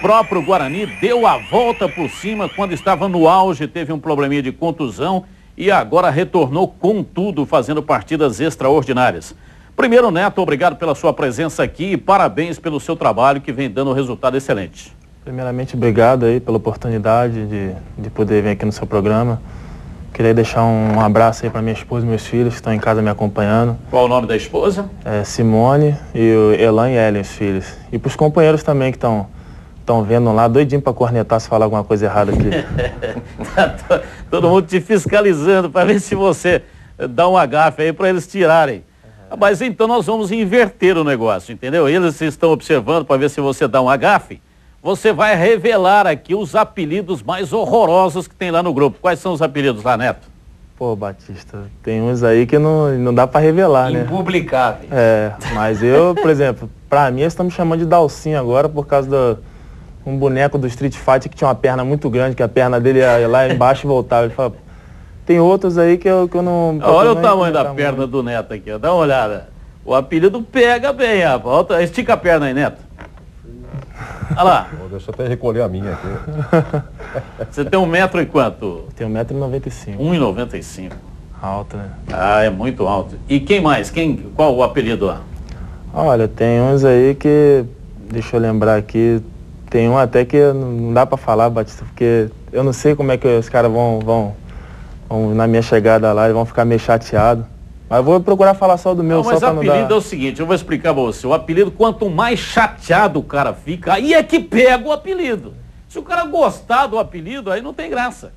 próprio Guarani deu a volta por cima quando estava no auge, teve um probleminha de contusão e agora retornou com tudo, fazendo partidas extraordinárias. Primeiro, Neto, obrigado pela sua presença aqui e parabéns pelo seu trabalho que vem dando um resultado excelente. Primeiramente, obrigado aí pela oportunidade de poder vir aqui no seu programa. Queria deixar um abraço aí para minha esposa e meus filhos que estão em casa me acompanhando. Qual o nome da esposa? Simone e o Elan e Ellen, os filhos. E para os companheiros também que estão vendo lá, doidinho para cornetar se falar alguma coisa errada aqui. Todo mundo te fiscalizando para ver se você dá um agafe aí para eles tirarem. Mas então nós vamos inverter o negócio, entendeu? Eles estão observando para ver se você dá um agafe. Você vai revelar aqui os apelidos mais horrorosos que tem lá no grupo. Quais são os apelidos lá, Neto? Pô, Batista, tem uns aí que não dá para revelar, né? Impublicáveis. Mas eu, por exemplo, pra mim eles estão me chamando de Dalcinho agora por causa um boneco do Street Fighter que tinha uma perna muito grande, que a perna dele ia lá embaixo e voltava. Ele fala, tem outros aí que eu não... Olha o tamanho da perna do Neto aqui, ó. Dá uma olhada. O apelido pega bem, rapaz. Estica a perna aí, Neto. Olha lá. Deixa eu até recolher a minha aqui. Você tem 1 metro e quanto? Tenho 1,95 m. 1,95 m. Alto, né? Ah, é muito alto. E quem mais? Qual o apelido lá? Olha, tem uns aí que... Deixa eu lembrar aqui. Tem um até que não dá pra falar, Batista, porque eu não sei como é que os caras vão na minha chegada lá e vão ficar meio chateados. Mas eu vou procurar falar só do meu, não, mas só pra o apelido é o seguinte, eu vou explicar pra você. O apelido, quanto mais chateado o cara fica, aí é que pega o apelido. Se o cara gostar do apelido, aí não tem graça.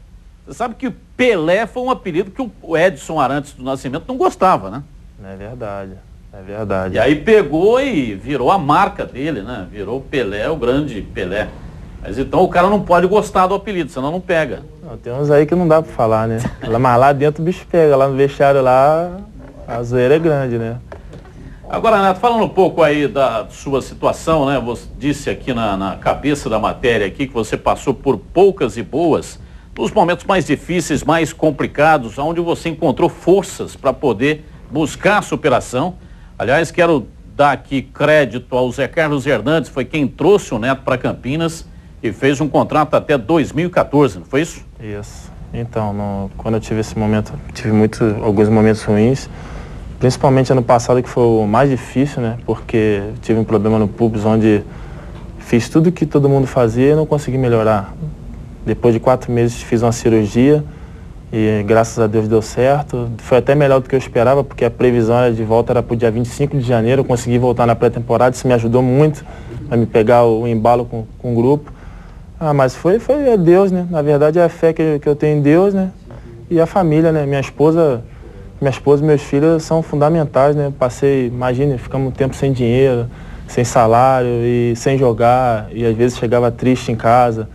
Você sabe que o Pelé foi um apelido que o Edson Arantes do Nascimento não gostava, né? É verdade, é verdade. E aí pegou e virou a marca dele, né? Virou o Pelé, o grande Pelé. Mas então o cara não pode gostar do apelido, senão não pega. Não, tem uns aí que não dá pra falar, né? Mas lá dentro o bicho pega, lá no vestiário lá... A zoeira é grande, né? Agora, Neto, falando um pouco aí da sua situação, né? Você disse aqui na cabeça da matéria aqui que você passou por poucas e boas, nos momentos mais difíceis, mais complicados, onde você encontrou forças para poder buscar a superação. Aliás, quero dar aqui crédito ao Zé Carlos Hernandes, foi quem trouxe o Neto para Campinas e fez um contrato até 2014, não foi isso? Isso. Então, quando eu tive esse momento, tive alguns momentos ruins. Principalmente ano passado, que foi o mais difícil, né? Porque tive um problema no pubis, onde fiz tudo que todo mundo fazia e não consegui melhorar. Depois de 4 meses fiz uma cirurgia e graças a Deus deu certo. Foi até melhor do que eu esperava, porque a previsão de volta era para o dia 25 de janeiro. Eu consegui voltar na pré-temporada, isso me ajudou muito a me pegar o embalo com o grupo. Mas foi Deus, né? Na verdade é a fé que eu tenho em Deus, né? E a família, né? Minha esposa e meus filhos são fundamentais, né? Imagina, ficamos um tempo sem dinheiro, sem salário e sem jogar. E às vezes chegava triste em casa,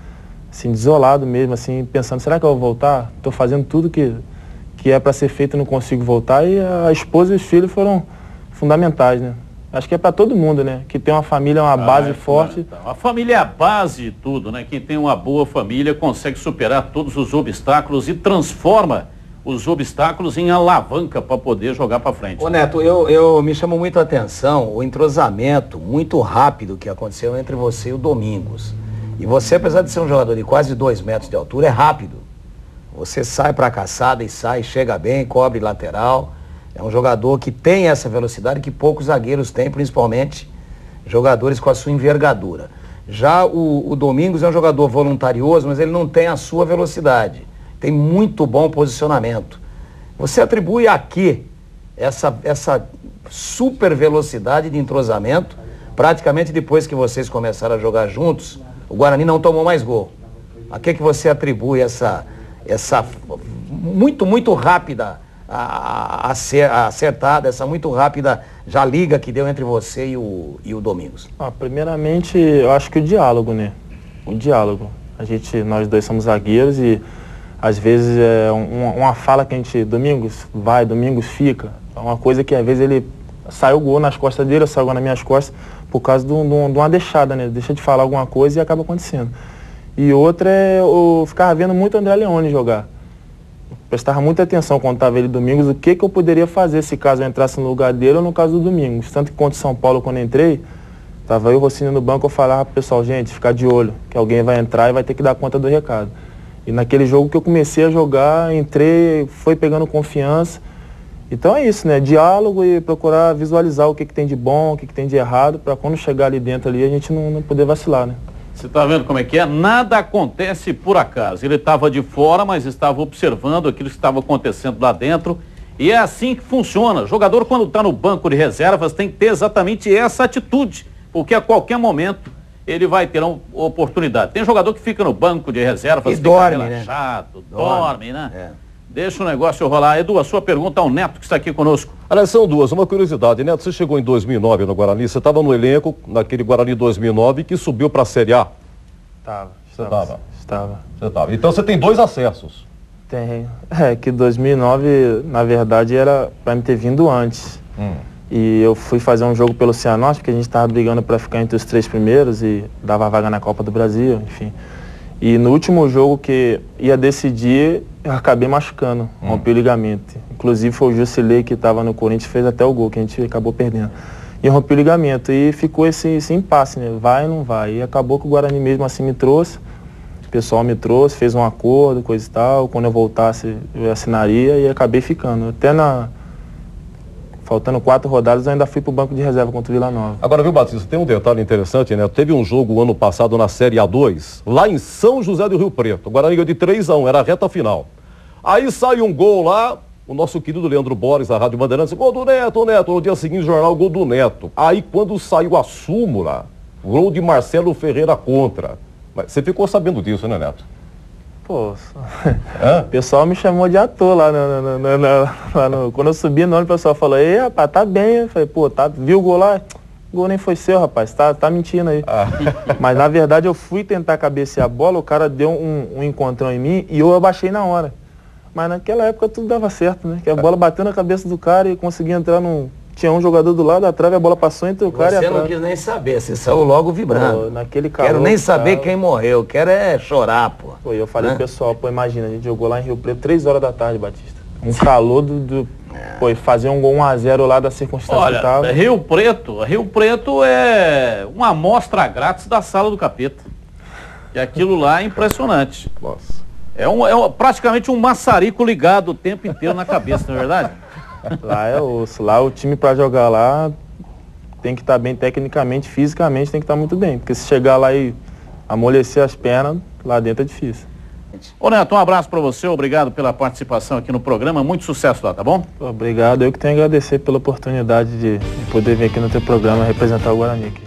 assim, desolado mesmo, assim, pensando, será que eu vou voltar? Estou fazendo tudo que é para ser feito e não consigo voltar. E a esposa e os filhos foram fundamentais, né? Acho que é para todo mundo, né? Que tem uma família, uma base forte. A família é a base de tudo, né? Quem tem uma boa família consegue superar todos os obstáculos e transforma os obstáculos em alavanca para poder jogar para frente. Ô Neto, eu me chamou muito a atenção o entrosamento muito rápido que aconteceu entre você e o Domingos. E você, apesar de ser um jogador de quase 2 metros de altura, é rápido. Você sai para a caçada e chega bem, cobre lateral. É um jogador que tem essa velocidade que poucos zagueiros têm, principalmente jogadores com a sua envergadura. Já o Domingos é um jogador voluntarioso, mas ele não tem a sua velocidade. Tem muito bom posicionamento. Você atribui a quê essa super velocidade de entrosamento? Praticamente depois que vocês começaram a jogar juntos, o Guarani não tomou mais gol. A que você atribui essa muito rápida acertada, essa muito rápida já liga que deu entre você e o Domingos? Primeiramente, eu acho que o diálogo, né? O diálogo. Nós dois somos zagueiros e às vezes é uma fala que a gente, Domingos vai, Domingos fica. É uma coisa que às vezes ele sai o gol nas costas dele, sai o gol nas minhas costas, por causa de uma deixada, né? Deixa de falar alguma coisa e acaba acontecendo. E outra eu ficava vendo muito o André Leone jogar. Eu prestava muita atenção quando estava ele Domingos, o que eu poderia fazer se caso eu entrasse no lugar dele ou no caso do Domingos. Tanto que contra o São Paulo, quando entrei, Tava eu e o Rossini no banco, eu falava pro pessoal, gente, ficar de olho, que alguém vai entrar e vai ter que dar conta do recado. E naquele jogo que eu comecei a jogar, entrei, foi pegando confiança. Então é isso, né? Diálogo e procurar visualizar o que tem de bom, o que tem de errado, para quando chegar ali dentro ali a gente não poder vacilar, né? Você está vendo como é que é? Nada acontece por acaso. Ele estava de fora, mas estava observando aquilo que estava acontecendo lá dentro. E é assim que funciona. O jogador, quando está no banco de reservas, tem que ter exatamente essa atitude. Porque a qualquer momento ele vai ter uma oportunidade. Tem jogador que fica no banco de reservas, e fica dorme, relaxado, né? dorme, né? É. Deixa o negócio rolar. Edu, a sua pergunta ao Neto, que está aqui conosco. Aliás, são duas. Uma curiosidade, Neto, você chegou em 2009 no Guarani, você estava no elenco, naquele Guarani 2009, que subiu para a Série A. Estava. Você estava. Então você tem 2 acessos. Tem. É que 2009, na verdade, era para me ter vindo antes. E eu fui fazer um jogo pelo Cianorte, porque a gente estava brigando para ficar entre os 3 primeiros e dava vaga na Copa do Brasil, enfim. E no último jogo que ia decidir, eu acabei machucando, rompi o ligamento. Inclusive foi o Jusilei que estava no Corinthians, fez até o gol, que a gente acabou perdendo. E rompi o ligamento e ficou esse impasse, né? Vai ou não vai? E acabou que o Guarani mesmo assim me trouxe, o pessoal me trouxe, fez um acordo, coisa e tal. Quando eu voltasse eu assinaria e acabei ficando. Até faltando 4 rodadas, eu ainda fui para o banco de reserva contra o Vila Nova. Agora, viu, Batista, tem um detalhe interessante, né? Teve um jogo ano passado na Série A2, lá em São José do Rio Preto. O Guarani ganhou de 3-1, era a reta final. Aí sai um gol lá, o nosso querido Leandro Borges, da Rádio Bandeirantes, gol do Neto, Neto. No dia seguinte, jornal, gol do Neto. Aí, quando saiu a súmula, gol de Marcelo Ferreira contra. Mas você ficou sabendo disso, né, Neto? Pô, o pessoal me chamou de ator lá, quando eu subi no ônibus, o pessoal falou, ei, rapaz, tá bem. Eu falei, pô, viu o gol lá? O gol nem foi seu, rapaz, tá mentindo aí. Mas na verdade eu fui tentar cabecear a bola, o cara deu um encontrão em mim e eu abaixei na hora. Mas naquela época tudo dava certo, né? Que a bola bateu na cabeça do cara e conseguia entrar num... Tinha um jogador do lado da trave, a bola passou entre o cara e a trave. Você não quis nem saber, você saiu logo vibrando. Pô, naquele calor, quero nem saber quem morreu, quero é chorar, pô. Pô, eu falei pro pessoal, pô, imagina, a gente jogou lá em Rio Preto 3 horas da tarde, Batista. Um calor pô, fazer um gol 1-0 lá da circunstância. Olha, que tava. Rio Preto é uma amostra grátis da sala do capeta. E aquilo lá é impressionante. Nossa. É praticamente um maçarico ligado o tempo inteiro na cabeça, não é verdade? Lá é osso. Lá o time para jogar lá tem que estar bem tecnicamente, fisicamente tem que estar muito bem. Porque se chegar lá e amolecer as pernas, lá dentro é difícil. Ô Neto, um abraço para você, obrigado pela participação aqui no programa, muito sucesso lá, tá bom? Obrigado, eu que tenho a agradecer pela oportunidade de poder vir aqui no teu programa representar o Guarani aqui.